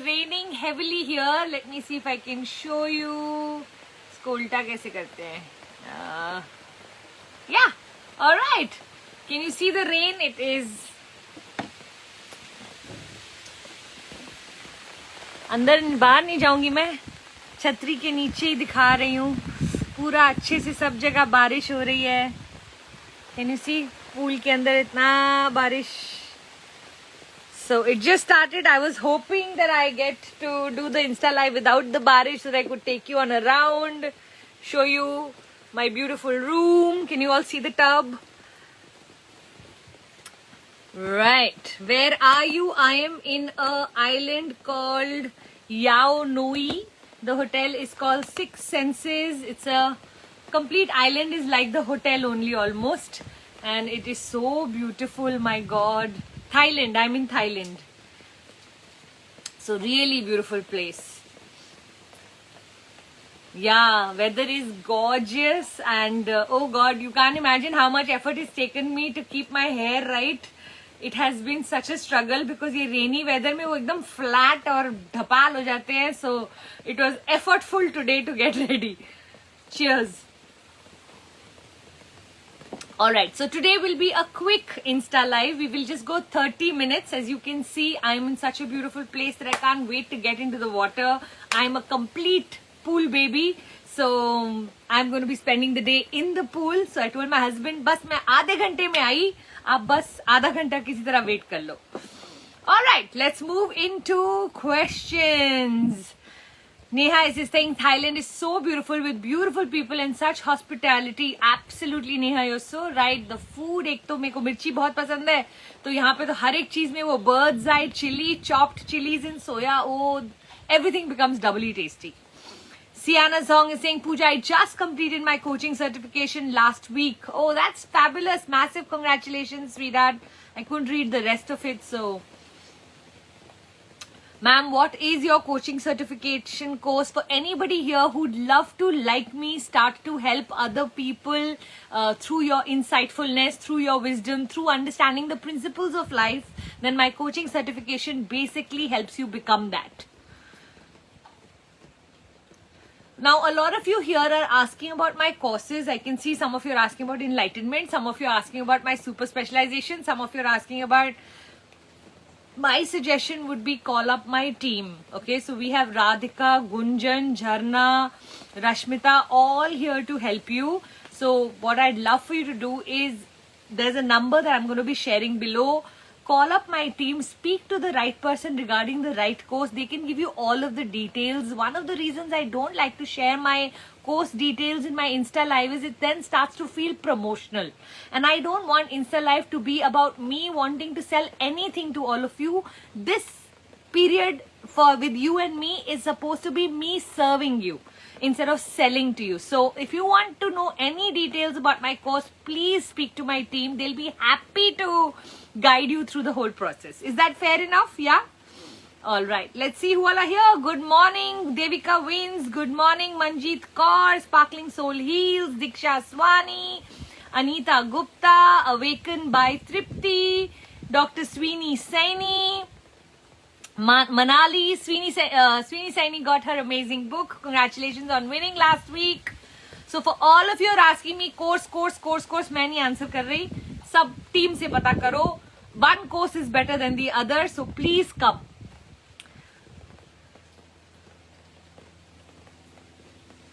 raining heavily here. Let me see if I can show you. इसको उल्टा कैसे करते हैं? Yeah, all right. Can you see the rain? It is. अंदर बाहर नहीं जाऊंगी मैं, छतरी के नीचे ही दिखा रही हूँ. पूरा अच्छे से सब जगह बारिश हो रही है. Can you see? पूल के अंदर इतना बारिश. So it just started. I was hoping that I get to do the Insta live without the barish so that I could take you on a round, show you my beautiful room. Can you all see the tub? Right. Where are you? I am in a island called Yao Nui. The hotel is called Six Senses. It's a complete island, is like the hotel only almost. And it is so beautiful, my God. Thailand, I'm in Thailand. So really beautiful place. Yeah, weather is gorgeous and oh God, you can't imagine how much effort it's taken me to keep my hair right. It has been such a struggle because ये rainy weather में वो एकदम flat और धपाल हो जाते हैं. So it was effortful today to get ready. Cheers. Alright, so today will be a quick Insta live. We will just go 30 minutes. As you can see, I'm in such a beautiful place that I can't wait to get into the water. I'm a complete pool baby. So I'm going to be spending the day in the pool. So I told my husband, बस मैं आधे घंटे में आई, आप बस आधा घंटा किसी तरह wait कर लो. Alright, let's move into questions. Neha is saying Thailand is so beautiful with beautiful people and such hospitality. Absolutely, Neha, you're so right. The food, एक तो मेरे को मिर्ची बहुत पसंद है, तो यहाँ पे तो हर एक चीज में वो bird's eye chili, chopped chilies and soya, oh, everything becomes doubly tasty. Sienna Song is saying, Pooja, I just completed my coaching certification last week. Oh, that's fabulous. Massive congratulations, sweetheart. I couldn't read the rest of it, so... Ma'am, what is your coaching certification course for anybody here who'd love to, like me, start to help other people through your insightfulness, through your wisdom, through understanding the principles of life? Then my coaching certification basically helps you become that. Now, a lot of you here are asking about my courses. I can see some of you are asking about enlightenment. Some of you are asking about my super specialization. Some of you are asking about... My suggestion would be call up my team. Okay, so we have Radhika, Gunjan, Jharna, Rashmita, all here to help you. So what I'd love for you to do is, there's a number that I'm going to be sharing below. Call up my team, speak to the right person regarding the right course. They can give you all of the details. One of the reasons I don't like to share my course details in my Insta Live is it then starts to feel promotional. And I don't want Insta Live to be about me wanting to sell anything to all of you. This period with you and me is supposed to be me serving you instead of selling to you. So if you want to know any details about my course, please speak to my team. They'll be happy to guide you through the whole process. Is that fair enough? Yeah? Alright, let's see who all are here. Good morning, Devika Wins. Good morning, Manjeet Kaur, Sparkling Soul Heals, Diksha Swani, Anita Gupta, Awakened by Tripti, Dr. Sweeney Saini, Manali. Sweeney Saini got her amazing book. Congratulations on winning last week. So for all of you are asking me course, मैं नहीं answer कर रही. Sub team से पता करो. One course is better than the other, so please come.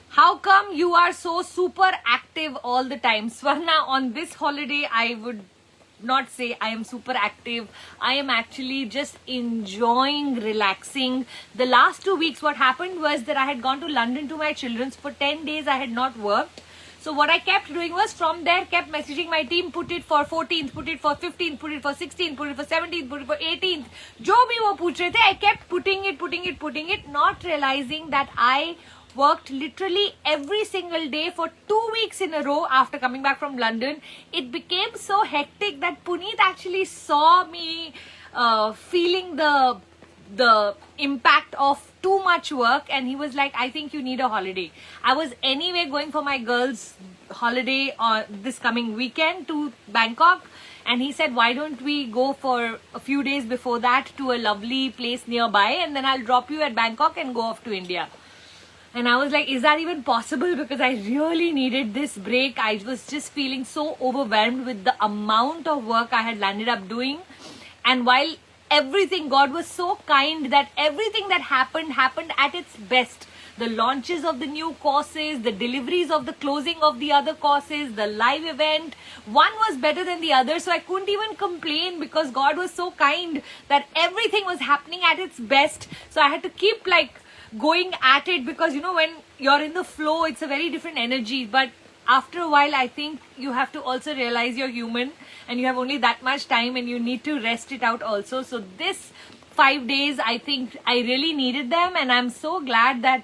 How come you are so super active all the time? Swarna, on this holiday, I would not say I am super active. I am actually just enjoying relaxing. The last 2 weeks, what happened was that I had gone to London to my children's. For 10 days, I had not worked. So what I kept doing was from there, kept messaging my team, put it for 14th, put it for 15th, put it for 16th, put it for 17th, put it for 18th. जो भी वो पूछ रहे थे, I kept putting it, not realizing that I worked literally every single day for 2 weeks in a row after coming back from London. It became so hectic that Puneet actually saw me feeling the impact of too much work, and he was like, I think you need a holiday. I was anyway going for my girls' holiday this coming weekend to Bangkok, And he said, why don't we go for a few days before that to a lovely place nearby, and then I'll drop you at Bangkok and go off to India. And I was like, is that even possible? Because I really needed this break. I was just feeling so overwhelmed with the amount of work I had landed up doing. And while everything, God was so kind that everything that happened at its best. The launches of the new courses, the deliveries of the closing of the other courses, the live event, one was better than the other. So I couldn't even complain because God was so kind that everything was happening at its best. So I had to keep going at it, because when you're in the flow, it's a very different energy. But after a while, I think you have to also realize you're human and you have only that much time and you need to rest it out also. So this 5 days, I think I really needed them, and I'm so glad that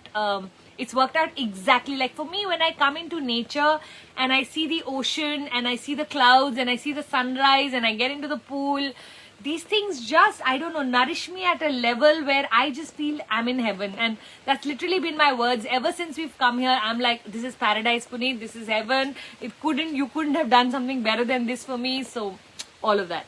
it's worked out exactly. Like for me, when I come into nature and I see the ocean and I see the clouds and I see the sunrise and I get into the pool, these things just, I don't know, nourish me at a level where I just feel I'm in heaven. And that's literally been my words ever since we've come here. I'm like, this is paradise, Puneet, this is heaven. You couldn't have done something better than this for me. So all of that.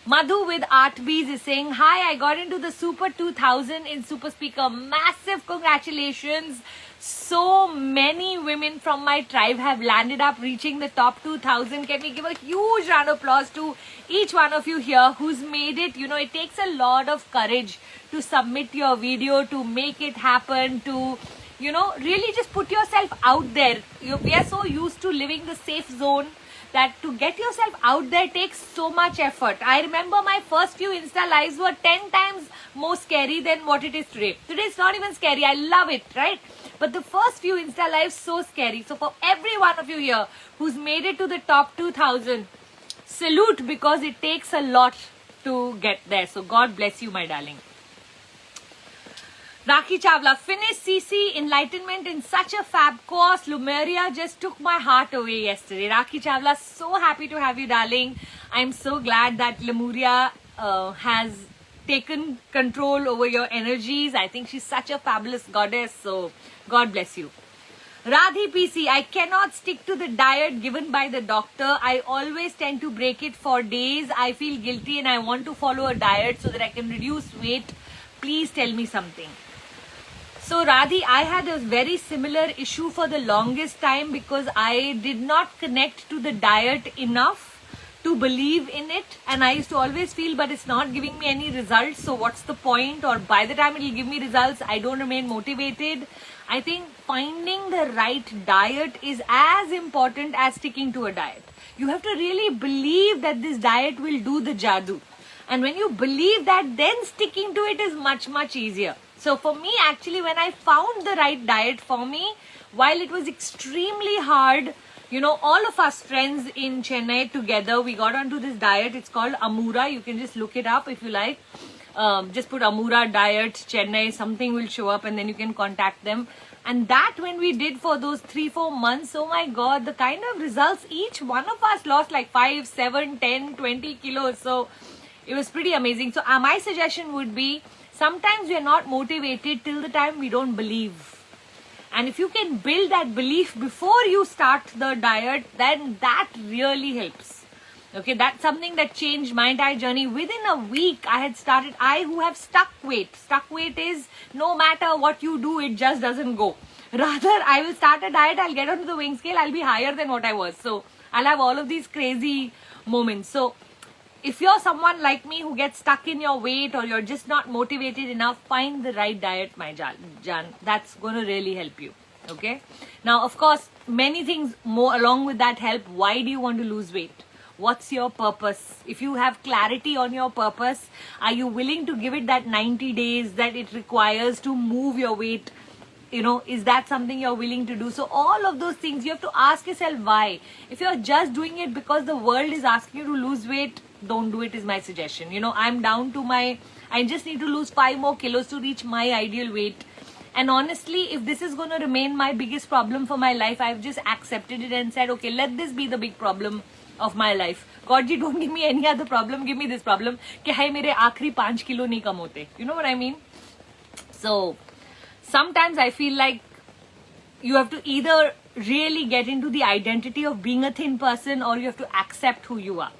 Madhu with Art Bees is saying, hi, I got into the Super 2000 in Super Speaker. Massive congratulations. So many women from my tribe have landed up reaching the top 2000. Can we give a huge round of applause to each one of you here who's made it? It takes a lot of courage to submit your video, to make it happen, to, really just put yourself out there. We are so used to living the safe zone that to get yourself out there takes so much effort. I remember my first few Insta lives were 10 times more scary than what it is today. Today it's not even scary. I love it, right? But the first few Insta lives, so scary. So for every one of you here who's made it to the top 2000, salute, because it takes a lot to get there. So God bless you, my darling. Rakhi Chawla, finished CC Enlightenment in such a fab course. Lumeria just took my heart away yesterday. Rakhi Chawla, so happy to have you, darling. I'm so glad that Lemuria has taken control over your energies. I think she's such a fabulous goddess. So God bless you. Radhi PC, I cannot stick to the diet given by the doctor. I always tend to break it for days. I feel guilty and I want to follow a diet so that I can reduce weight. Please tell me something. So Radhi, I had a very similar issue for the longest time because I did not connect to the diet enough to believe in it, and I used to always feel, but it's not giving me any results, so what's the point? Or by the time it will give me results, I don't remain motivated. I think finding the right diet is as important as sticking to a diet. You have to really believe that this diet will do the jadoo. And when you believe that, then sticking to it is much, much easier. So for me, actually, when I found the right diet for me, while it was extremely hard, all of us friends in Chennai together, we got onto this diet. It's called Amura. You can just look it up if you like. Just put Amura diet Chennai, something will show up, and then you can contact them. And that when we did for those 3-4 months, oh my God, the kind of results, each one of us lost like 5, 7, 10, 20 kilos. So it was pretty amazing. So my suggestion would be, sometimes we are not motivated till the time we don't believe. And if you can build that belief before you start the diet, then that really helps. Okay, that's something that changed my entire journey. Within a week, I had started, I who have stuck weight. Stuck weight is no matter what you do, it just doesn't go. Rather, I will start a diet, I'll get onto the weighing scale, I'll be higher than what I was. So I'll have all of these crazy moments. So if you're someone like me who gets stuck in your weight or you're just not motivated enough, find the right diet, my Jan. That's going to really help you. Okay. Now, of course, many things more along with that help. Why do you want to lose weight? What's your purpose? If you have clarity on your purpose, are you willing to give it that 90 days that it requires to move your weight? Is that something you're willing to do? So all of those things, you have to ask yourself why. If you're just doing it because the world is asking you to lose weight, don't do it is my suggestion. I'm down to I just need to lose 5 more kilos to reach my ideal weight. And honestly, if this is going to remain my biggest problem for my life, I've just accepted it and said, okay, let this be the big problem of my life. God ji, don't give me any other problem, give me this problem. Ki hai mere aakhri 5 kilo nahi kam hote. You know what I mean? So sometimes I feel like you have to either really get into the identity of being a thin person or you have to accept who you are.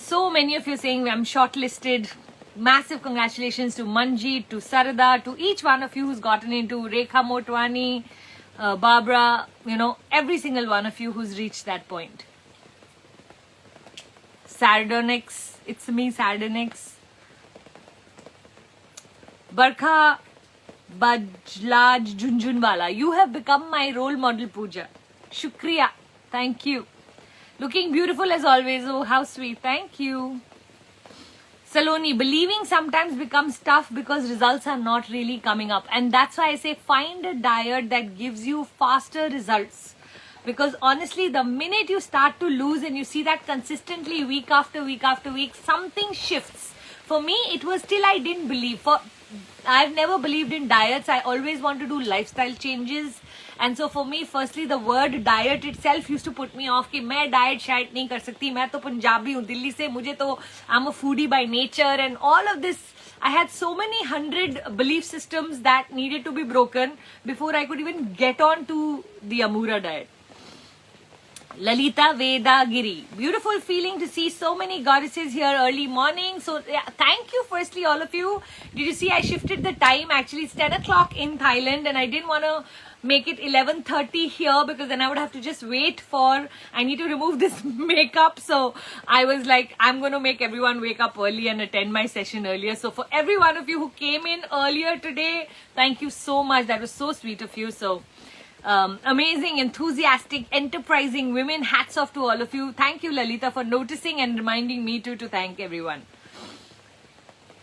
So many of you saying I'm shortlisted. Massive congratulations to Manjeet, to Sarada, to each one of you who's gotten into Rekha Motwani, Barbara, every single one of you who's reached that point. Sardonyx, it's me, Sardonyx. Barkha Bajlaj Junjunwala, you have become my role model, Pooja. Shukriya, thank you. Looking beautiful as always. Oh, how sweet. Thank you. Saloni, believing sometimes becomes tough because results are not really coming up. And that's why I say find a diet that gives you faster results. Because honestly, the minute you start to lose and you see that consistently week after week after week, something shifts. For me, it was till I didn't believe. I've never believed in diets. I always want to do lifestyle changes. And so for me, firstly, the word diet itself used to put me off कि मैं diet शायद नहीं कर सकती, मैं तो पंजाबी हूँ दिल्ली से, मुझे तो I'm a foodie by nature, and all of this. I had so many 100 belief systems that needed to be broken before I could even get on to the Amura diet. Lalita Veda Giri, beautiful feeling to see so many goddesses here early morning. So thank you firstly all of you. Did you see I shifted the time? Actually it's 10 o'clock in Thailand and I didn't want to make it 11:30 here because then I would have to just wait for, I need to remove this makeup. So I was like, I'm going to make everyone wake up early and attend my session earlier. So for every one of you who came in earlier today, thank you so much. That was so sweet of you. So amazing, enthusiastic, enterprising women. Hats off to all of you. Thank you, Lalita, for noticing and reminding me to thank everyone.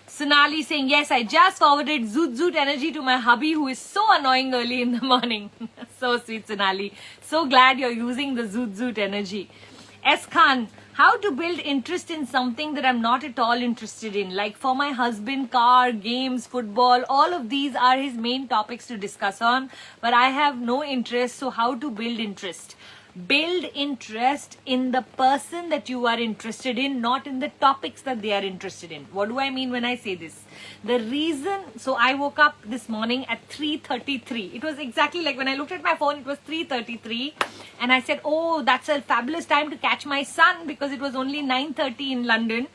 Sonali saying, yes, I just forwarded Zoot Zoot energy to my hubby who is so annoying early in the morning. So sweet, Sonali. So glad you're using the Zoot Zoot energy. S. Khan, how to build interest in something that I'm not at all interested in. Like for my husband, car, games, football, all of these are his main topics to discuss on. But I have no interest, so how to build interest? Build interest in the person that you are interested in, not in the topics that they are interested in. What do I mean when I say this? The reason, so I woke up this morning at 3:33. It was exactly like when I looked at my phone, it was 3:33. And I said, oh, that's a fabulous time to catch my son because it was only 9:30 in London.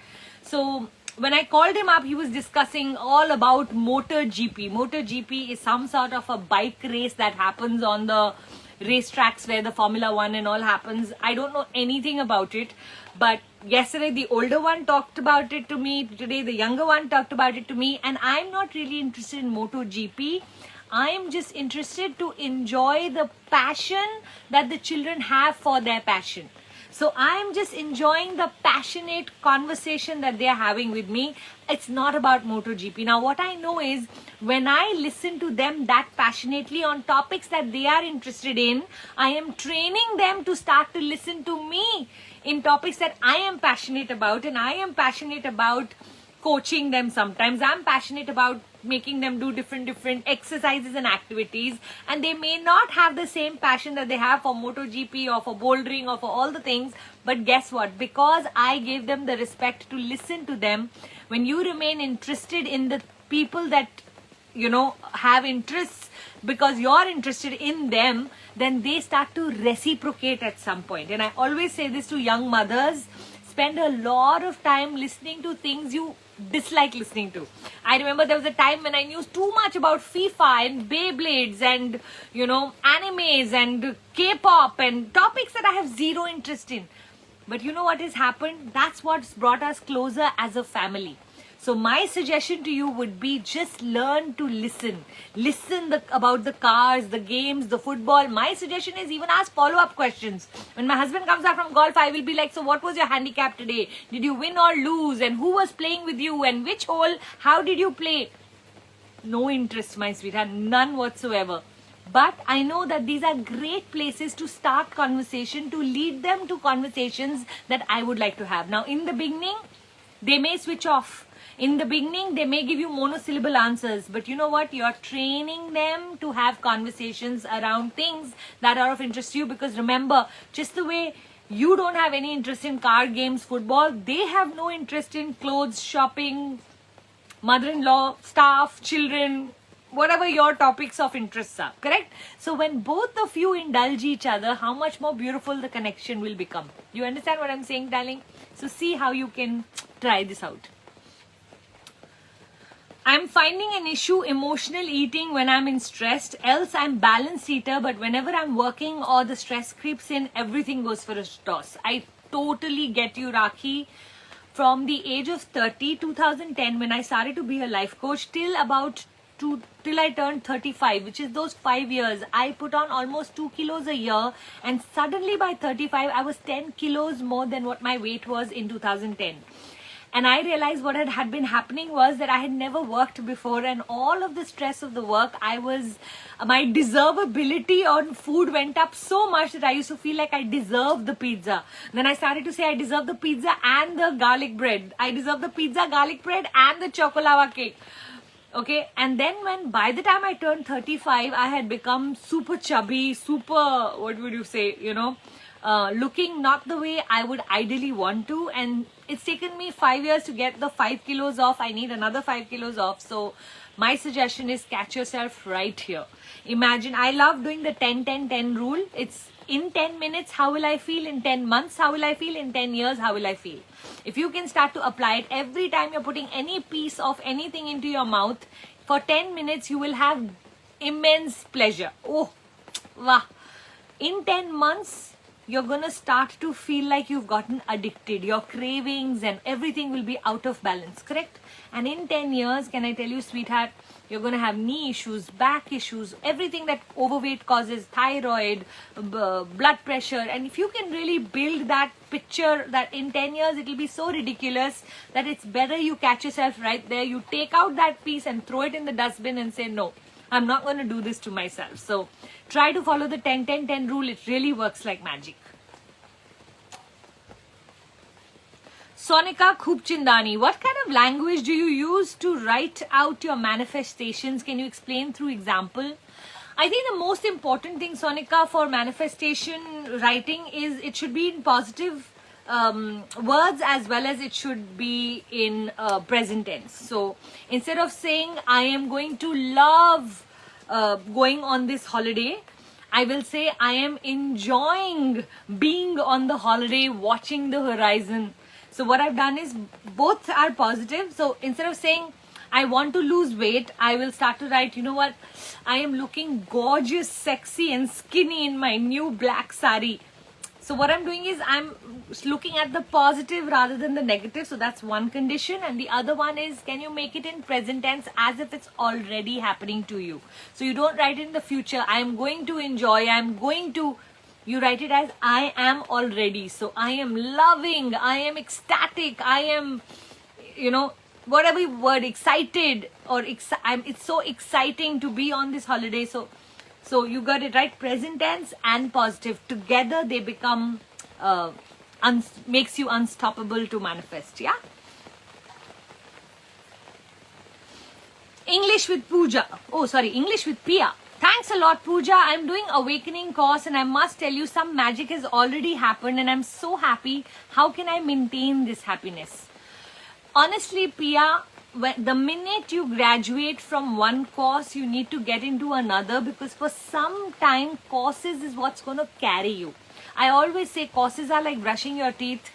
So when I called him up, he was discussing all about MotoGP. MotoGP is some sort of a bike race that happens on the racetracks where the Formula 1 and all happens. I don't know anything about it, but yesterday the older one talked about it to me. Today the younger one talked about it to me, and I'm not really interested in MotoGP. I'm just interested to enjoy the passion that the children have for their passion. So I'm just enjoying the passionate conversation that they are having with me. It's not about MotoGP. Now, what I know is when I listen to them that passionately on topics that they are interested in, I am training them to start to listen to me in topics that I am passionate about, and I am passionate about coaching them sometimes. I'm passionate about making them do different exercises and activities, and they may not have the same passion that they have for MotoGP or for bouldering or for all the things, but guess what? Because I gave them the respect to listen to them, when you remain interested in the people that have interests because you're interested in them, then they start to reciprocate at some point. And I always say this to young mothers, spend a lot of time listening to things you dislike listening to. I remember there was a time when I knew too much about FIFA and Beyblades and animes and K-pop and topics that I have zero interest in. But you know what has happened? That's what's brought us closer as a family. So my suggestion to you would be just learn to listen. Listen about the cars, the games, the football. My suggestion is even ask follow-up questions. When my husband comes back from golf, I will be like, so what was your handicap today? Did you win or lose? And who was playing with you? And which hole? How did you play? No interest, my sweetheart. None whatsoever. But I know that these are great places to start conversation, to lead them to conversations that I would like to have. Now, in the beginning, they may switch off. In the beginning, they may give you monosyllable answers, but you know what? You're training them to have conversations around things that are of interest to you, because remember, just the way you don't have any interest in car games, football, they have no interest in clothes, shopping, mother-in-law, staff, children, whatever your topics of interest are, correct? So when both of you indulge each other, how much more beautiful the connection will become. You understand what I'm saying, darling? So see how you can try this out. I'm finding an issue emotional eating when I'm in stressed, else I'm balanced eater, but whenever I'm working or the stress creeps in, everything goes for a toss. I totally get you, Rakhi. From the age of 30, 2010, when I started to be a life coach, till I turned 35, which is those 5 years, I put on almost 2 kilos a year, and suddenly by 35, I was 10 kilos more than what my weight was in 2010. And I realized what had been happening was that I had never worked before, and all of the stress of the work, my deservability on food went up so much that I used to feel like I deserved the pizza. Then I started to say I deserve the pizza and the garlic bread. I deserve the pizza, garlic bread and the chocolava cake. Okay, and then by the time I turned 35, I had become super chubby, super, what would you say, looking not the way I would ideally want to, and it's taken me 5 years to get the 5 kilos off. I need another 5 kilos off. So my suggestion is catch yourself right here. Imagine, I love doing the 10-10-10 rule. It's in 10 minutes, how will I feel? In 10 months, how will I feel? In 10 years, how will I feel? If you can start to apply it every time you're putting any piece of anything into your mouth, for 10 minutes, you will have immense pleasure. Oh, wow. In 10 months, you're going to start to feel like you've gotten addicted. Your cravings and everything will be out of balance, correct? And in 10 years, can I tell you, sweetheart, you're going to have knee issues, back issues, everything that overweight causes, thyroid, blood pressure. And if you can really build that picture that in 10 years, it will be so ridiculous that it's better you catch yourself right there. You take out that piece and throw it in the dustbin and say, no, I'm not going to do this to myself. So try to follow the 10-10-10 rule. It really works like magic. Sonika Khubchindani, what kind of language do you use to write out your manifestations? Can you explain through example? I think the most important thing, Sonika, for manifestation writing is it should be in positive words as well as it should be in present tense. So instead of saying I am going to love going on this holiday, I will say I am enjoying being on the holiday, watching the horizon. So what I've done is both are positive. So instead of saying I want to lose weight, I will start to write, you know what, I am looking gorgeous, sexy and skinny in my new black sari. So what I'm doing is I'm looking at the positive rather than the negative. So that's one condition. And the other one is, can you make it in present tense as if it's already happening to you? So you don't write it in the future, I am going to enjoy, you write it as I am already. So I am loving, I am ecstatic, I am, whatever word, excited, or it's so exciting to be on this holiday. So you got it right, present tense and positive. Together they become, makes you unstoppable to manifest, yeah? English with Pia. Thanks a lot, Puja. I'm doing Awakening course and I must tell you some magic has already happened and I'm so happy. How can I maintain this happiness? Honestly, Pia, the minute you graduate from one course, you need to get into another, because for some time, courses is what's going to carry you. I always say courses are like brushing your teeth.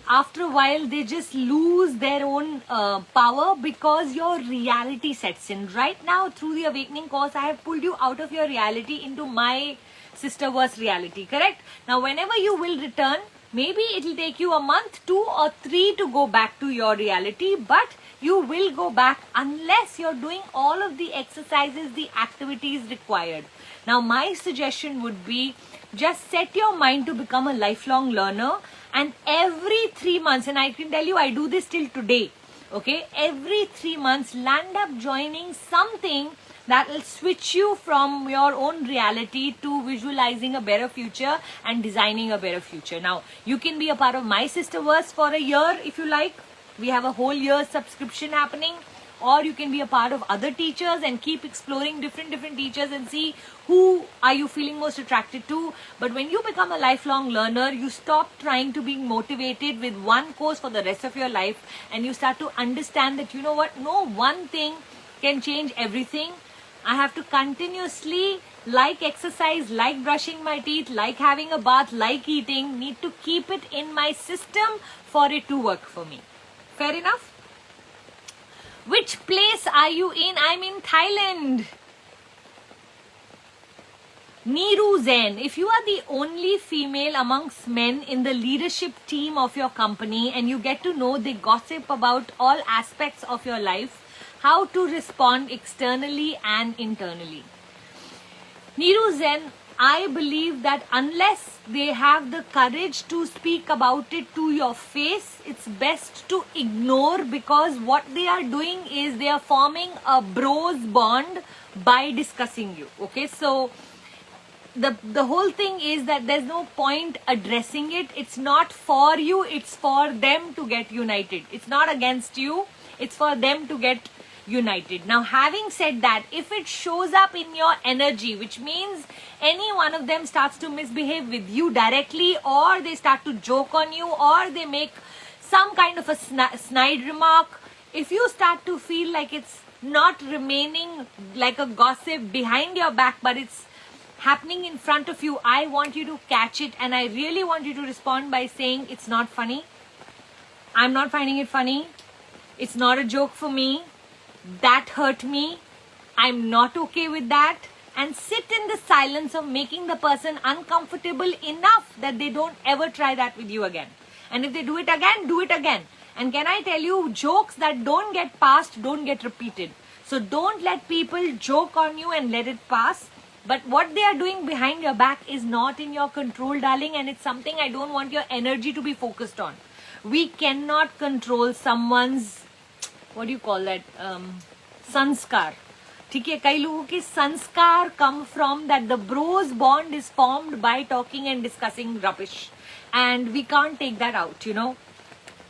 After a while, they just lose their own power because your reality sets in. Right now, through the Awakening course, I have pulled you out of your reality into my sister-verse reality, correct? Now, whenever you will return, maybe it will take you a month, 2 or 3 to go back to your reality, but you will go back unless you're doing all of the exercises, the activities required. Now, my suggestion would be just set your mind to become a lifelong learner, and every 3 months, and I can tell you I do this till today, okay? Every 3 months, land up joining something that will switch you from your own reality to visualizing a better future and designing a better future. Now, you can be a part of my Sisterverse for a year if you like. We have a whole year subscription happening. Or you can be a part of other teachers and keep exploring different teachers and see who are you feeling most attracted to. But when you become a lifelong learner, you stop trying to be motivated with one course for the rest of your life, and you start to understand that, you know what, no one thing can change everything. I have to continuously, like exercise, like brushing my teeth, like having a bath, like eating, need to keep it in my system for it to work for me. Fair enough? Which place are you in? I'm in Thailand. Neeru Zen, if you are the only female amongst men in the leadership team of your company and you get to know they gossip about all aspects of your life, how to respond externally and internally. Neeru Zen, I believe that unless they have the courage to speak about it to your face, it's best to ignore, because what they are doing is they are forming a bros bond by discussing you. Okay, so the whole thing is that there's no point addressing it. It's not for you, it's for them to get united. It's not against you, it's for them to get united. Now, having said that, if it shows up in your energy, which means any one of them starts to misbehave with you directly, or they start to joke on you, or they make some kind of a snide remark, if you start to feel like it's not remaining like a gossip behind your back, but it's happening in front of you, I want you to catch it, and I really want you to respond by saying, it's not funny, I'm not finding it funny, it's not a joke for me, that hurt me, I'm not okay with that, and sit in the silence of making the person uncomfortable enough that they don't ever try that with you again. And if they do it again, do it again. And can I tell you, jokes that don't get passed don't get repeated. So don't let people joke on you and let it pass. But what they are doing behind your back is not in your control, darling, and it's something I don't want your energy to be focused on. We cannot control someone's, what do you call that, sanskar. ठीक है, कई लोगों के संस्कार come from that the bros bond is formed by talking and discussing rubbish, and we can't take that out, you know.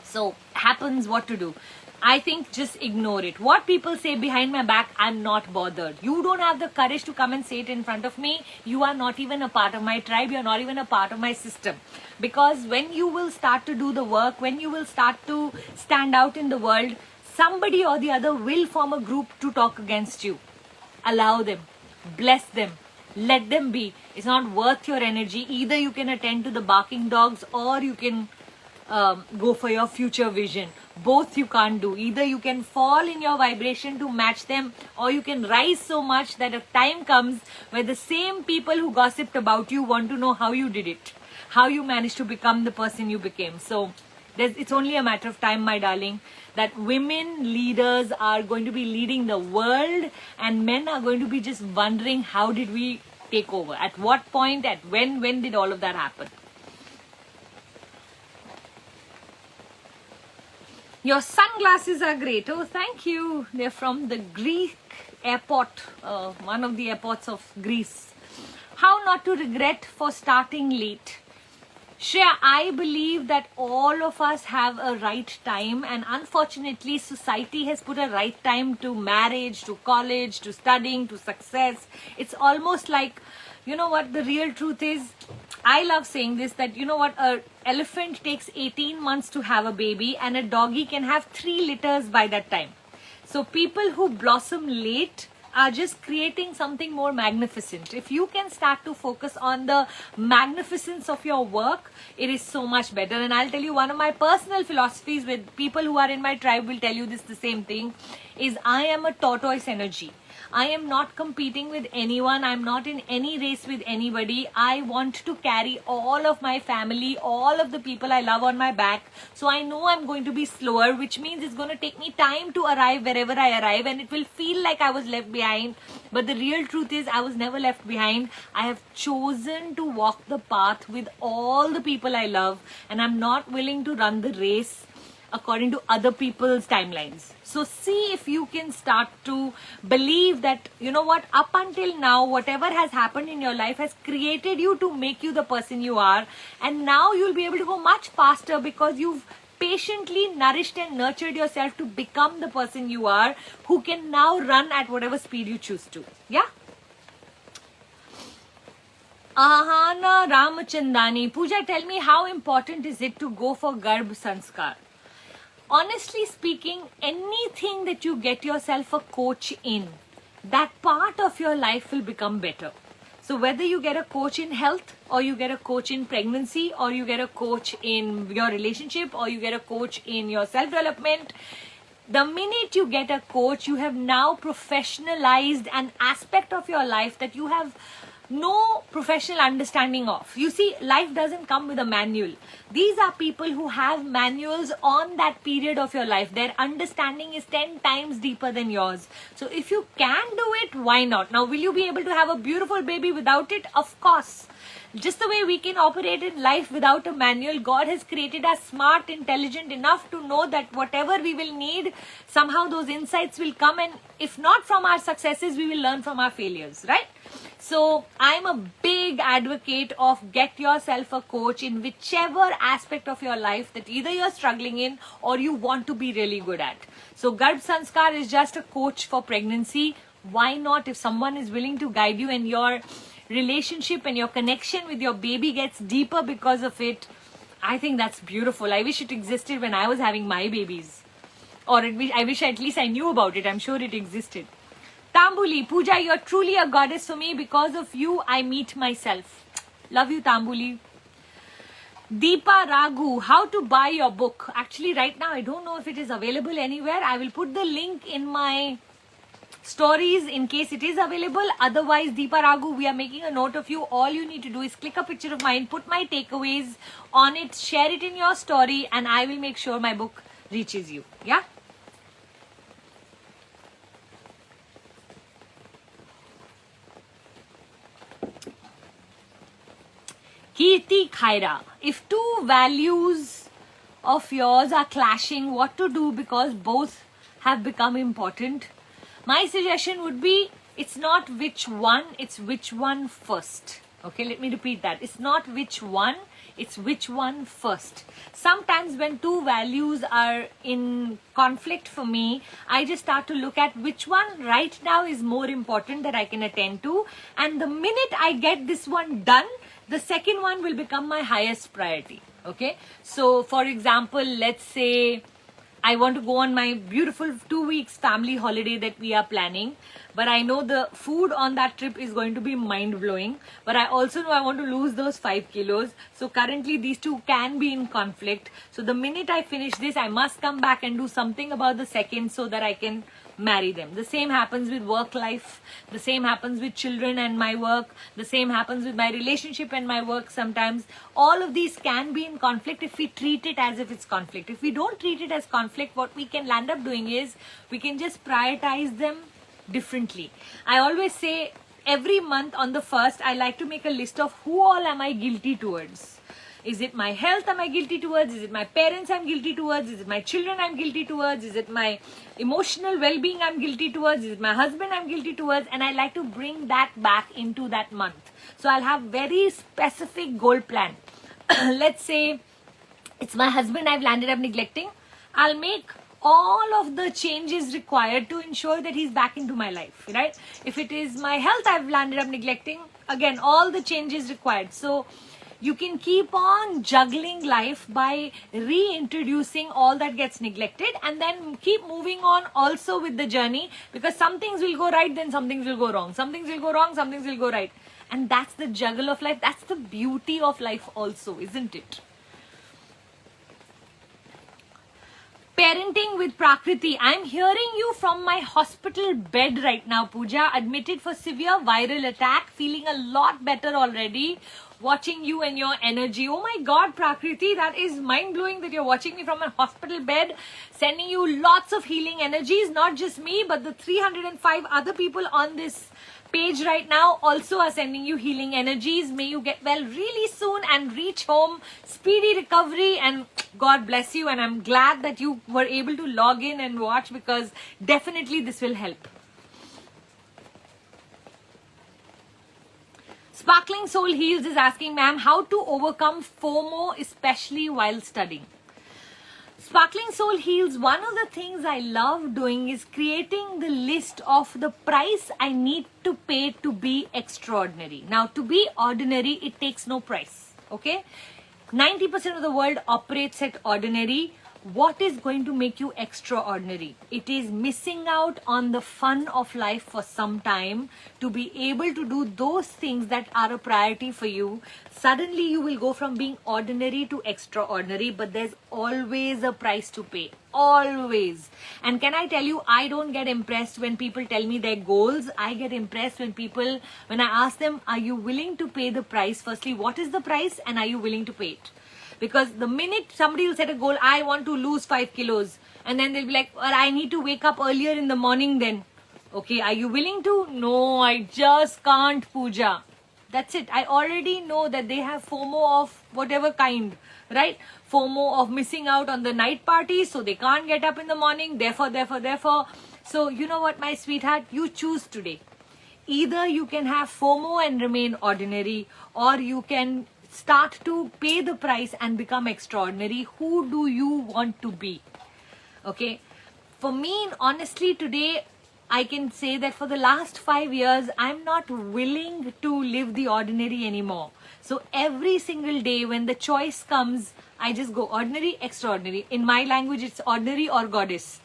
So happens, what to do? I think just ignore it. What people say behind my back, I'm not bothered. You don't have the courage to come and say it in front of me. You are not even a part of my tribe. You're not even a part of my system. Because when you will start to do the work, when you will start to stand out in the world, somebody or the other will form a group to talk against you. Allow them. Bless them. Let them be. It's not worth your energy. Either you can attend to the barking dogs, or you can go for your future vision. Both you can't do. Either you can fall in your vibration to match them, or you can rise so much that a time comes where the same people who gossiped about you want to know how you did it, how you managed to become the person you became. So it's only a matter of time, my darling, that women leaders are going to be leading the world, and men are going to be just wondering, how did we take over? At what point? At when did all of that happen? Your sunglasses are great. Oh, thank you. They're from the Greek airport, one of the airports of Greece. How not to regret for starting late? Shreya, I believe that all of us have a right time, and unfortunately society has put a right time to marriage, to college, to studying, to success. It's almost like, you know what the real truth is? I love saying this, that you know what, an elephant takes 18 months to have a baby, and a doggy can have 3 litters by that time. So people who blossom late are just creating something more magnificent. If you can start to focus on the magnificence of your work, it is so much better. And I'll tell you, one of my personal philosophies, with people who are in my tribe will tell you this, the same thing, is I am a tortoise energy. I am not competing with anyone. I'm not in any race with anybody. I want to carry all of my family, all of the people I love on my back. So I know I'm going to be slower, which means it's going to take me time to arrive wherever I arrive, and it will feel like I was left behind. But the real truth is I was never left behind. I have chosen to walk the path with all the people I love, and I'm not willing to run the race according to other people's timelines. So see if you can start to believe that, you know what, up until now, whatever has happened in your life has created you to make you the person you are. And now you'll be able to go much faster because you've patiently nourished and nurtured yourself to become the person you are, who can now run at whatever speed you choose to. Yeah? Ahana Ramachandani. Pooja, tell me, how important is it to go for Garb Sanskar? Honestly speaking, anything that you get yourself a coach in, that part of your life will become better. So whether you get a coach in health, or you get a coach in pregnancy, or you get a coach in your relationship, or you get a coach in your self-development, the minute you get a coach, you have now professionalized an aspect of your life that you have no professional understanding of. You see, life doesn't come with a manual. These are people who have manuals on that period of your life. Their understanding is 10 times deeper than yours. So if you can do it, why not? Now, will you be able to have a beautiful baby without it? Of course. Just the way we can operate in life without a manual, God has created us smart, intelligent enough to know that whatever we will need, somehow those insights will come, and if not from our successes, we will learn from our failures, right? So I'm a big advocate of get yourself a coach in whichever aspect of your life that either you're struggling in or you want to be really good at. So Garbh Sanskar is just a coach for pregnancy. Why not? If someone is willing to guide you and your relationship and your connection with your baby gets deeper because of it, I think that's beautiful. I wish it existed when I was having my babies, or I wish at least I knew about it. I'm sure it existed. Tambuli, Puja, you're truly a goddess for me. Because of you, I meet myself. Love you, Tambuli. Deepa Raghu, how to buy your book? Actually, right now, I don't know if it is available anywhere. I will put the link in my stories in case it is available. Otherwise, Deepa Raghu, we are making a note of you. All you need to do is click a picture of mine, put my takeaways on it, share it in your story, and I will make sure my book reaches you. Yeah? Kirti Khaira, if two values of yours are clashing, what to do because both have become important? My suggestion would be, it's not which one, it's which one first. Okay, let me repeat that. It's not which one, it's which one first. Sometimes when two values are in conflict for me, I just start to look at which one right now is more important that I can attend to. And the minute I get this one done, the second one will become my highest priority. Okay, so for example, let's say I want to go on my beautiful 2 weeks family holiday that we are planning, but I know the food on that trip is going to be mind-blowing, but I also know I want to lose those 5 kilos. So currently these two can be in conflict. So the minute I finish this, I must come back and do something about the second so that I can marry them. The same happens with work life. The same happens with children and my work. The same happens with my relationship and my work sometimes. All of these can be in conflict if we treat it as if it's conflict. If we don't treat it as conflict, what we can land up doing is we can just prioritize them differently. I always say every month on the 1st, I like to make a list of who all am I guilty towards. Is it my health am I guilty towards? Is it my parents I'm guilty towards? Is it my children I'm guilty towards? Is it my emotional well-being I'm guilty towards? Is it my husband I'm guilty towards? And I like to bring that back into that month. So I'll have very specific goal plan. Let's say it's my husband I've landed up neglecting. I'll make all of the changes required to ensure that he's back into my life, right? If it is my health I've landed up neglecting, again, all the changes required. So you can keep on juggling life by reintroducing all that gets neglected, and then keep moving on also with the journey, because some things will go right, then some things will go wrong. Some things will go wrong, some things will go right. And that's the juggle of life. That's the beauty of life also, isn't it? Parenting with Prakriti. I'm hearing you from my hospital bed right now, Puja. Admitted for severe viral attack. Feeling a lot better already. Watching you and your energy. Oh my God, Prakriti, that is mind-blowing that you're watching me from a hospital bed. Sending you lots of healing energies. Not just me, but the 305 other people on this page right now also are sending you healing energies. May you get well really soon and reach home. Speedy recovery, and God bless you. And I'm glad that you were able to log in and watch, because definitely this will help. Sparkling Soul Heals is asking, ma'am, how to overcome FOMO, especially while studying. Sparkling Soul Heals, one of the things I love doing is creating the list of the price I need to pay to be extraordinary. Now, to be ordinary, it takes no price, okay? 90% of the world operates at ordinary. what is going to make you extraordinary? It is missing out on the fun of life for some time to be able to do those things that are a priority for you. Suddenly you will go from being ordinary to extraordinary, but there's always a price to pay. Always. And can I tell you, I don't get impressed when people tell me their goals. I get impressed when I ask them, are you willing to pay the price? Firstly, what is the price and are you willing to pay it? Because the minute somebody will set a goal, I want to lose 5 kilos. And then they'll be like, well, I need to wake up earlier in the morning then. Okay, are you willing to? No, I just can't, Puja. That's it. I already know that they have FOMO of whatever kind, right? FOMO of missing out on the night parties, so they can't get up in the morning. Therefore. So you know what, my sweetheart? You choose today. Either you can have FOMO and remain ordinary, or you can start to pay the price and become extraordinary. Who do you want to be? Okay. For me, honestly, today, I can say that for the last 5 years, I'm not willing to live the ordinary anymore. So every single day when the choice comes, I just go ordinary, extraordinary. In my language, it's ordinary or goddess.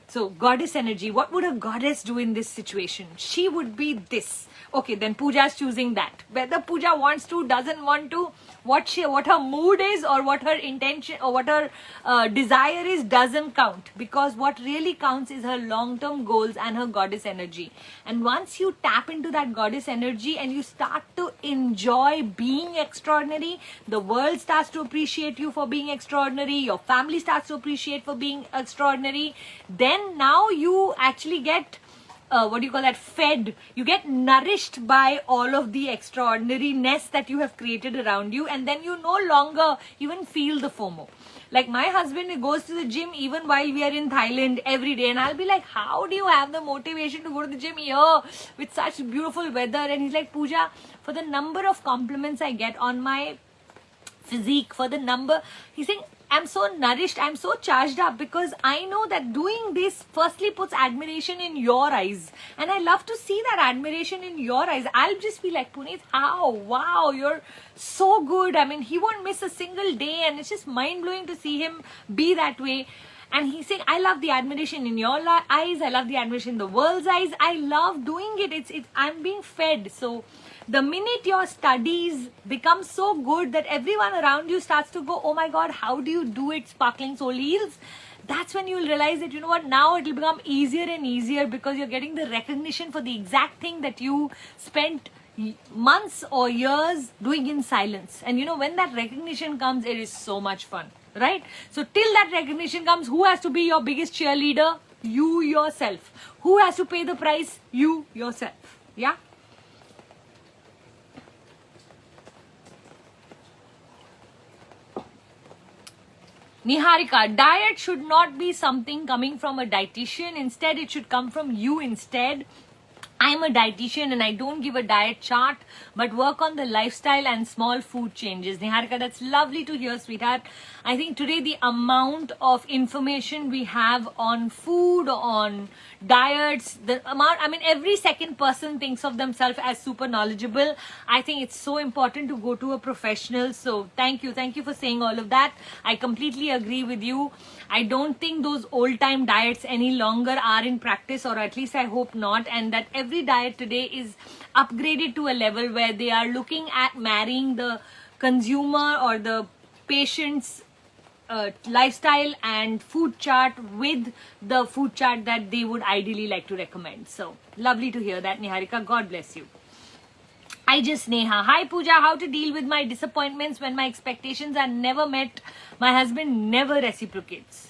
So goddess energy. What would a goddess do in this situation? She would be this. Okay, then Puja is choosing that. Whether Puja wants to, doesn't want to, what her mood is or what her intention or what her desire is doesn't count. Because what really counts is her long-term goals and her goddess energy. And once you tap into that goddess energy and you start to enjoy being extraordinary, the world starts to appreciate you for being extraordinary, your family starts to appreciate for being extraordinary, then now you actually get fed. You get nourished by all of the extraordinariness that you have created around you, and then you no longer even feel the FOMO. Like my husband goes to the gym even while we are in Thailand every day, and I'll be like, how do you have the motivation to go to the gym here with such beautiful weather? And he's like, Puja, for the number of compliments I get on my physique, he's saying, I'm so nourished, I'm so charged up because I know that doing this firstly puts admiration in your eyes. And I love to see that admiration in your eyes. I'll just be like, Puneet, how? Wow, you're so good. I mean, he won't miss a single day and it's just mind-blowing to see him be that way. And he's saying, I love the admiration in your eyes. I love the admiration in the world's eyes. I love doing it. I'm being fed. So the minute your studies become so good that everyone around you starts to go, oh my God, how do you do it, Sparkling Soul Heals? That's when you'll realize that, you know what, now it will become easier and easier because you're getting the recognition for the exact thing that you spent months or years doing in silence. And you know, when that recognition comes, it is so much fun, right? So till that recognition comes, who has to be your biggest cheerleader? You yourself. Who has to pay the price? You yourself. Yeah? Niharika, diet should not be something coming from a dietitian. Instead, it should come from you instead. I'm a dietitian and I don't give a diet chart, but work on the lifestyle and small food changes. Niharika, that's lovely to hear, sweetheart. I think today the amount of information we have on food, on diets, every second person thinks of themselves as super knowledgeable. I think it's so important to go to a professional. So thank you for saying all of that. I completely agree with you. I don't think those old-time diets any longer are in practice, or at least I hope not, and that every diet today is upgraded to a level where they are looking at marrying the consumer or the patient's lifestyle and food chart with the food chart that they would ideally like to recommend. So lovely to hear that, Niharika. God bless you. I just Neha. Hi Puja, how to deal with my disappointments when my expectations are never met? My husband never reciprocates.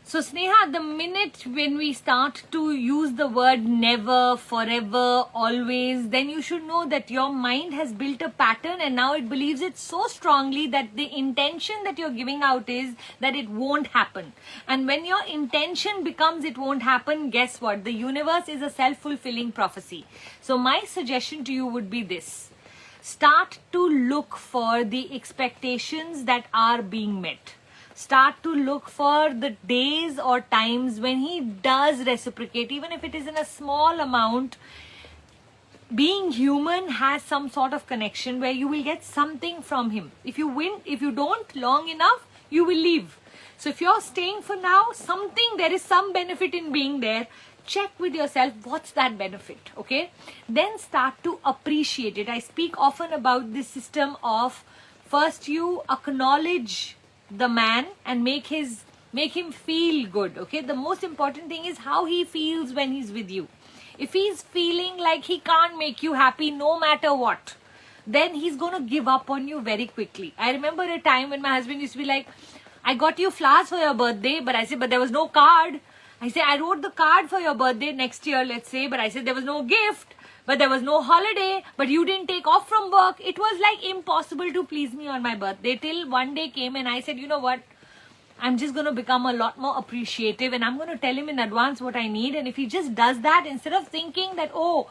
So Sneha, the minute when we start to use the word never, forever, always, then you should know that your mind has built a pattern and now it believes it so strongly that the intention that you're giving out is that it won't happen. And when your intention becomes it won't happen, guess what? The universe is a self-fulfilling prophecy. So my suggestion to you would be this. Start to look for the expectations that are being met. Start to look for the days or times when he does reciprocate, even if it is in a small amount. Being human has some sort of connection where you will get something from him. If you don't long enough, you will leave. So if you're staying for now, there is some benefit in being there. Check with yourself, what's that benefit, okay? Then start to appreciate it. I speak often about this system of first you acknowledge the man and make him feel good, okay? The most important thing is how he feels when he's with you. If he's feeling like he can't make you happy no matter what, then he's going to give up on you very quickly. I remember a time when my husband used to be like, I got you flowers for your birthday, but I said, but there was no card. I said, I wrote the card for your birthday next year, let's say, but I said there was no gift, but there was no holiday, but you didn't take off from work. It was like impossible to please me on my birthday till one day came and I said, you know what? I'm just going to become a lot more appreciative and I'm going to tell him in advance what I need. And if he just does that, instead of thinking that, oh,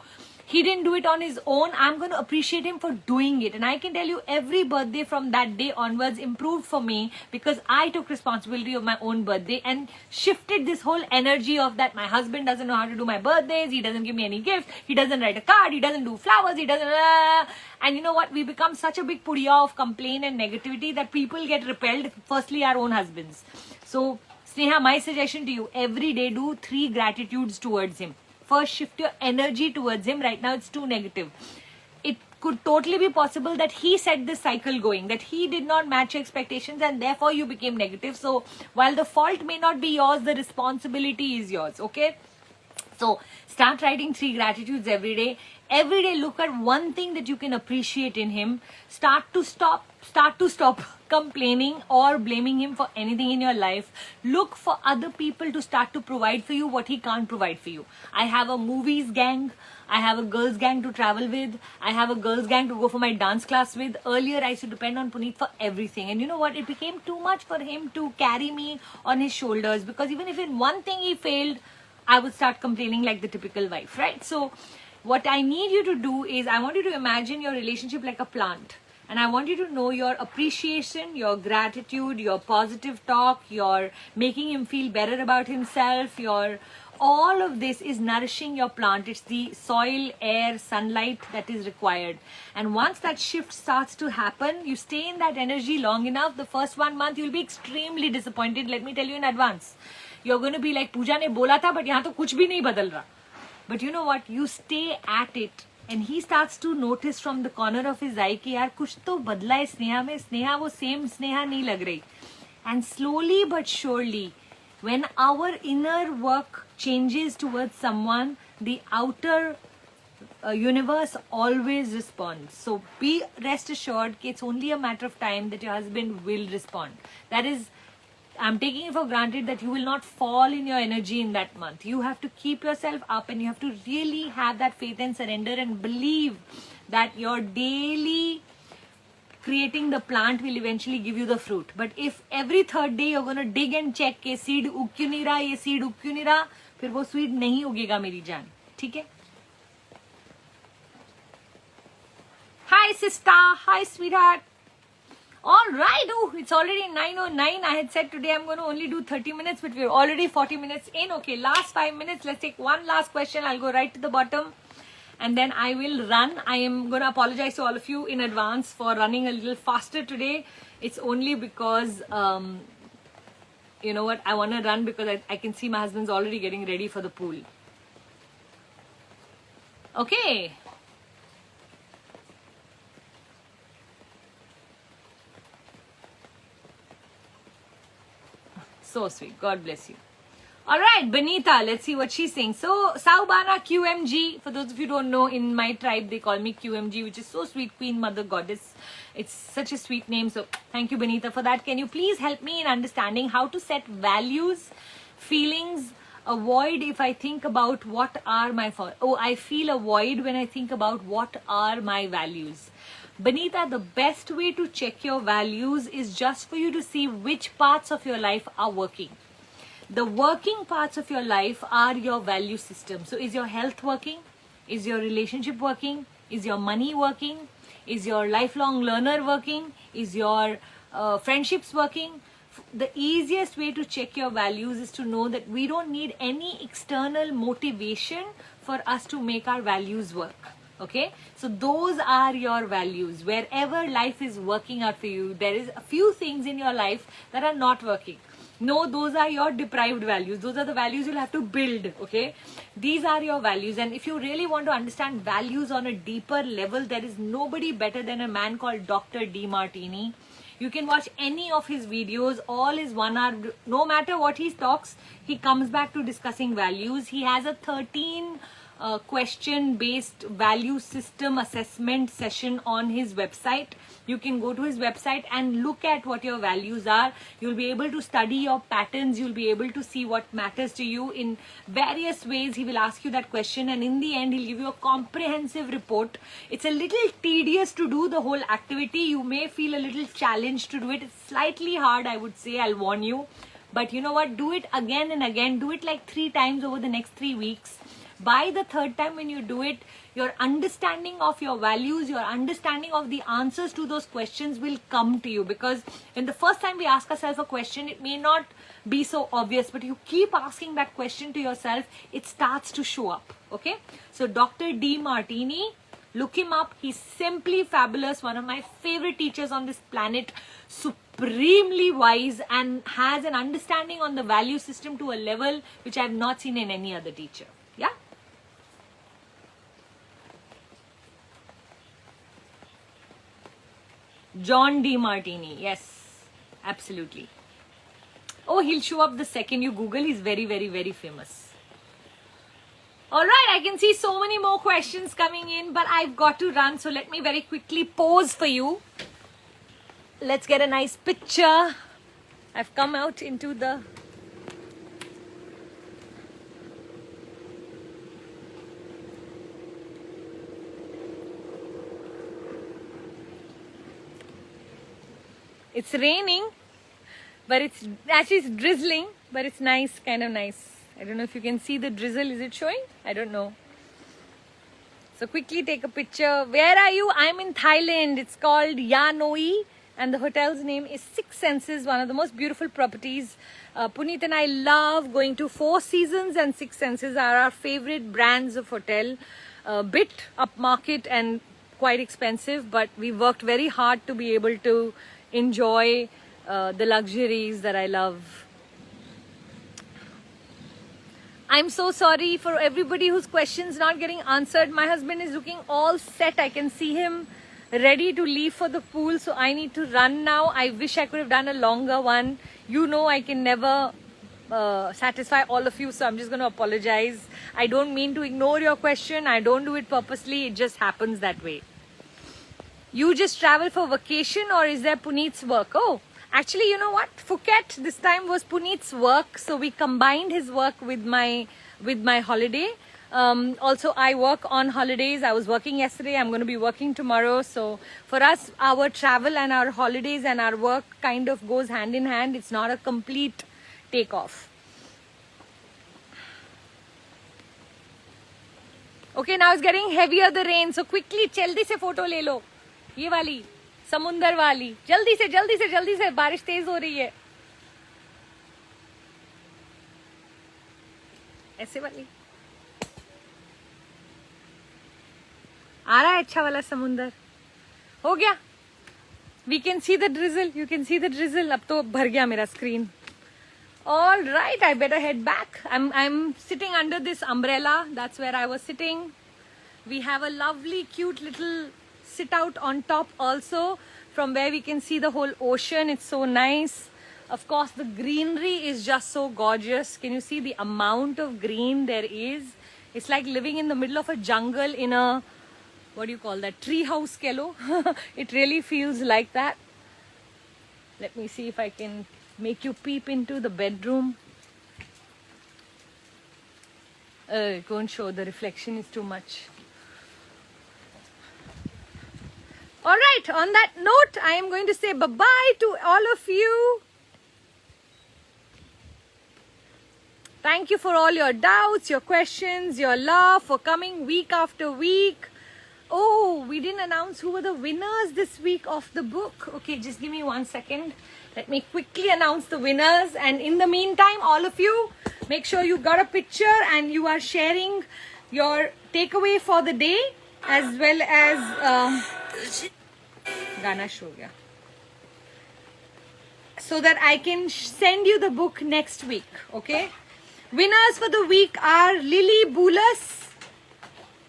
he didn't do it on his own, I'm going to appreciate him for doing it. And I can tell you every birthday from that day onwards improved for me because I took responsibility of my own birthday and shifted this whole energy of that my husband doesn't know how to do my birthdays, he doesn't give me any gift, he doesn't write a card, he doesn't do flowers, he doesn't... And you know what? We become such a big pudiya of complaint and negativity that people get repelled, firstly our own husbands. So, Sneha, my suggestion to you, every day do 3 gratitudes towards him. First, shift your energy towards him. Right now, it's too negative. It could totally be possible that he set this cycle going, that he did not match your expectations and therefore you became negative. So, while the fault may not be yours, the responsibility is yours, okay? So, start writing 3 gratitudes every day. Every day, look at one thing that you can appreciate in him. Start to stop complaining or blaming him for anything in your life. Look for other people to start to provide for you what he can't provide for you. I have a movies gang. I have a girls gang to travel with. I have a girls gang to go for my dance class with. Earlier, I used to depend on Puneet for everything. And you know what? It became too much for him to carry me on his shoulders because even if in one thing he failed, I would start complaining like the typical wife, right? So, what I need you to do is I want you to imagine your relationship like a plant. And I want you to know your appreciation, your gratitude, your positive talk, your making him feel better about himself, all of this is nourishing your plant. It's the soil, air, sunlight that is required. And once that shift starts to happen, you stay in that energy long enough, the first 1 month you'll be extremely disappointed. Let me tell you in advance. You're going to be like, Pooja ne bola tha, but yahan to kuch bhi nahi badal raha. But you know what? You stay at it. And he starts to notice from the corner of his eye कि यार कुछ तो बदला है स्नेहा में, स्नेहा वो same Sneha नहीं लग रही. And slowly but surely, when our inner work changes towards someone, the outer universe always responds. So be rest assured that it's only a matter of time that your husband will respond. That is, I'm taking it for granted that you will not fall in your energy in that month. You have to keep yourself up and you have to really have that faith and surrender and believe that your daily creating the plant will eventually give you the fruit. But if every third day you're going to dig and check कि seed उग क्यों नहीं रहा, ये seed उग क्यों नहीं रहा, फिर वो seed नहीं उगेगा मेरी जान. ठीक है? Hi sister, hi sweetheart. All right, oh, it's already 9:09. I had said today I'm going to only do 30 minutes, but we're already 40 minutes in. Okay, last 5 minutes. Let's take one last question. I'll go right to the bottom and then I will run. I am going to apologize to all of you in advance for running a little faster today. It's only because, you know what, I want to run because I can see my husband's already getting ready for the pool. Okay. So sweet. God bless you. All right, Benita, let's see what she's saying. So, Saubana QMG, for those of you who don't know, in my tribe, they call me QMG, which is so sweet, Queen Mother Goddess. It's such a sweet name. So, thank you, Benita, for that. Can you please help me in understanding how to set values, feelings, a void if I think about what are my... I feel a void when I think about what are my values. Benita, the best way to check your values is just for you to see which parts of your life are working. The working parts of your life are your value system. So is your health working? Is your relationship working? Is your money working? Is your lifelong learner working? Is your friendships working? The easiest way to check your values is to know that we don't need any external motivation for us to make our values work. Okay, so those are your values. Wherever life is working out for you, there is a few things in your life that are not working. No, those are your deprived values. Those are the values you'll have to build, okay? These are your values. And if you really want to understand values on a deeper level, there is nobody better than a man called Dr. Demartini. You can watch any of his videos. All is 1 hour. No matter what he talks, he comes back to discussing values. He has a 13 question based value system assessment session on his website. You can go to his website and look at what your values are. You'll be able to study your patterns. You'll be able to see what matters to you in various ways. He will ask you that question, and in the end he'll give you a comprehensive report. It's a little tedious to do the whole activity. You may feel a little challenged to do it. It's slightly hard, I would say, I'll warn you. But you know what? Do it again and again. Do it like 3 times over the next 3 weeks. By the 3rd time when you do it, your understanding of your values, your understanding of the answers to those questions will come to you. Because when the first time we ask ourselves a question, it may not be so obvious, but you keep asking that question to yourself, it starts to show up. Okay? So Dr. Demartini, look him up. He's simply fabulous. One of my favorite teachers on this planet. Supremely wise and has an understanding on the value system to a level which I have not seen in any other teacher. Yeah? John Demartini. Yes, absolutely. Oh, he'll show up the second you Google. He's very, very, very famous. Alright, I can see so many more questions coming in, but I've got to run. So let me very quickly pose for you. Let's get a nice picture. I've come out into the... It's raining, but it's actually drizzling, but it's nice, kind of nice. I don't know if you can see the drizzle. Is it showing? I don't know. So quickly take a picture. Where are you? I'm in Thailand. It's called Yanoi, and the hotel's name is Six Senses, one of the most beautiful properties. Puneet and I love going to Four Seasons, and Six Senses are our favorite brands of hotel. A bit upmarket and quite expensive, but we worked very hard to be able to enjoy the luxuries that I love. I'm so sorry for everybody whose questions not getting answered. My husband is looking all set. I can see him ready to leave for the pool, so I need to run now. I wish I could have done a longer one. You know I can never satisfy all of you, so I'm just going to apologize. I don't mean to ignore your question. I don't do it purposely. It just happens that way. You just travel for vacation, or is there Puneet's work? Oh, actually, you know what? Phuket this time was Puneet's work, so we combined his work with my holiday. Also, I work on holidays. I was working yesterday. I'm going to be working tomorrow. So for us, our travel and our holidays and our work kind of goes hand in hand. It's not a complete takeoff. Okay, now it's getting heavier, the rain. So quickly, jaldi se photo le lo. ये वाली समुंदर वाली जल्दी से बारिश तेज हो रही है ऐसे वाली आ रहा है अच्छा वाला समुंदर हो गया we can see the drizzle you can see the drizzle अब तो भर गया मेरा screen. All right, I better head back. I'm sitting under this umbrella. That's where I was sitting. We have a lovely cute little sit out on top also, from where we can see the whole ocean. It's so nice. Of course, the greenery is just so gorgeous. Can you see the amount of green there is? It's like living in the middle of a jungle in a, what do you call that, tree house, Kello. It really feels like that. Let me see if I can make you peep into the bedroom. It won't show, the reflection is too much. Alright, on that note, I am going to say bye-bye to all of you. Thank you for all your doubts, your questions, your love, for coming week after week. Oh, we didn't announce who were the winners this week of the book. Okay, just give me 1 second. Let me quickly announce the winners. And in the meantime, all of you, make sure you got a picture and you are sharing your takeaway for the day, as well as Gana show. so that I can send you the book next week. Okay. Winners for the week are Lily Boulas.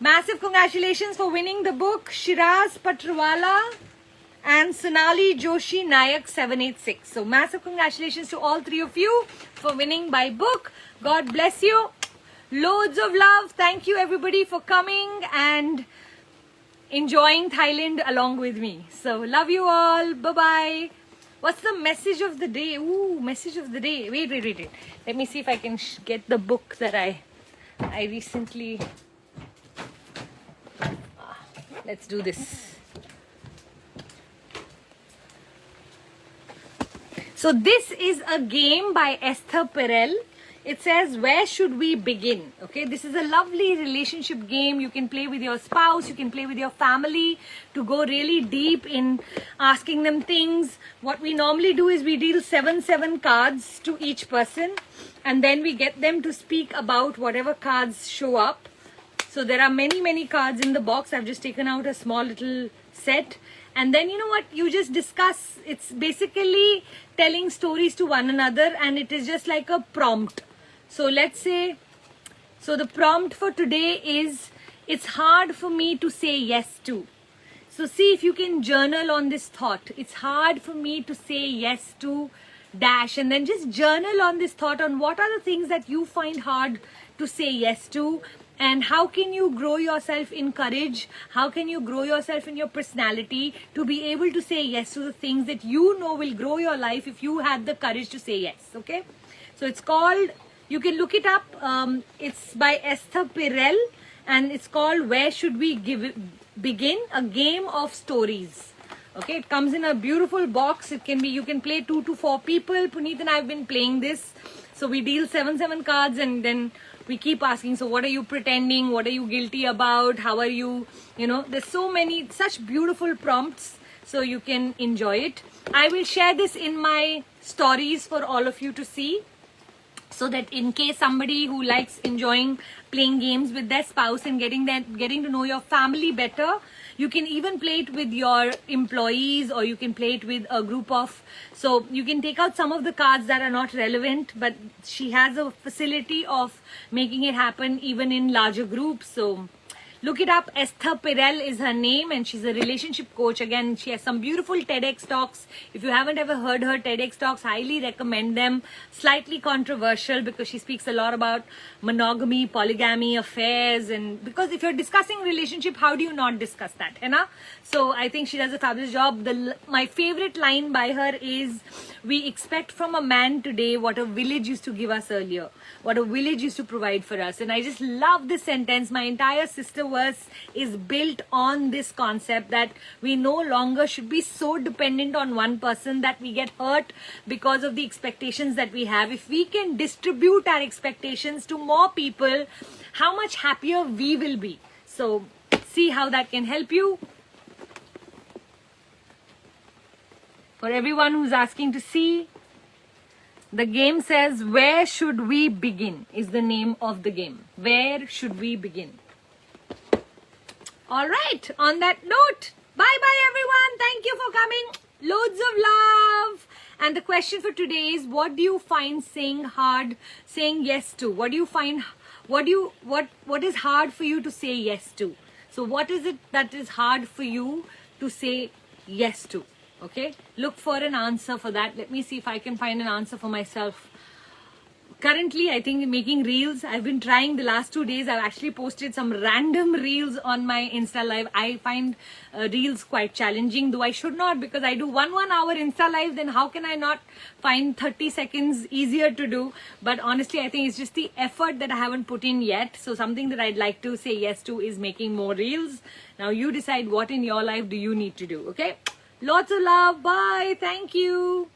Massive congratulations for winning the book. Shiraz Patrawala and Sonali Joshi Nayak 786. So massive congratulations to all three of you for winning by book. God bless you. Loads of love. Thank you everybody for coming and enjoying Thailand along with me. So love you all. Bye-bye. What's the message of the day? Ooh, message of the day. Wait. Let me see if I can get the book that I recently... Let's do this. So this is a game by Esther Perel. It says, where should we begin? Okay, this is a lovely relationship game. You can play with your spouse, you can play with your family to go really deep in asking them things. What we normally do is we deal 7 cards to each person, and then we get them to speak about whatever cards show up. So there are many cards in the box. I've just taken out a small little set. And then you know what? You just discuss. It's basically telling stories to one another, and it is just like a prompt. So let's say, so the prompt for today is, it's hard for me to say yes to. So see if you can journal on this thought. It's hard for me to say yes to dash, and then just journal on this thought on what are the things that you find hard to say yes to. And how can you grow yourself in courage? How can you grow yourself in your personality to be able to say yes to the things that you know will grow your life if you had the courage to say yes, okay? So it's called, you can look it up. It's by Esther Perel, and it's called Where Should We Begin? A Game of Stories. Okay, it comes in a beautiful box. It can be, you can play 2 to 4 people. Puneet and I have been playing this. So we deal 7 cards, and then we keep asking, so what are you pretending? What are you guilty about? How are you? You know, there's so many, such beautiful prompts, so you can enjoy it. I will share this in my stories for all of you to see, so that in case somebody who likes enjoying playing games with their spouse and getting to know your family better, you can even play it with your employees, or you can play it with a group of, so you can take out some of the cards that are not relevant, but she has a facility of making it happen even in larger groups. So look it up. Esther Perel is her name, and she's a relationship coach. Again, she has some beautiful TEDx talks. If you haven't ever heard her TEDx talks, highly recommend them. Slightly controversial because she speaks a lot about monogamy, polygamy, affairs, and because if you're discussing relationship, how do you not discuss that, है ना? So I think she does a fabulous job. My favorite line by her is, we expect from a man today what a village used to give us earlier, what a village used to provide for us. And I just love this sentence. My entire sister verse is built on this concept that we no longer should be so dependent on one person that we get hurt because of the expectations that we have. If we can distribute our expectations to more people, how much happier we will be. So see how that can help you. For everyone who's asking to see, the game says, Where Should We Begin is the name of the game. Where should we begin? All right, on that note, bye-bye everyone. Thank you for coming. Loads of love. And the question for today is, what do you find saying yes to? What do you find, what is hard for you to say yes to? So what is it that is hard for you to say yes to? Okay, look for an answer for that. Let me see if I can find an answer for myself. Currently, I think making reels, I've been trying the last 2 days. I've actually posted some random reels on my Insta Live. I find reels quite challenging, though I should not, because I do one hour Insta Live, then how can I not find 30 seconds easier to do? But honestly, I think it's just the effort that I haven't put in yet. So something that I'd like to say yes to is making more reels. Now you decide what in your life do you need to do, okay? Lots of love. Bye. Thank you.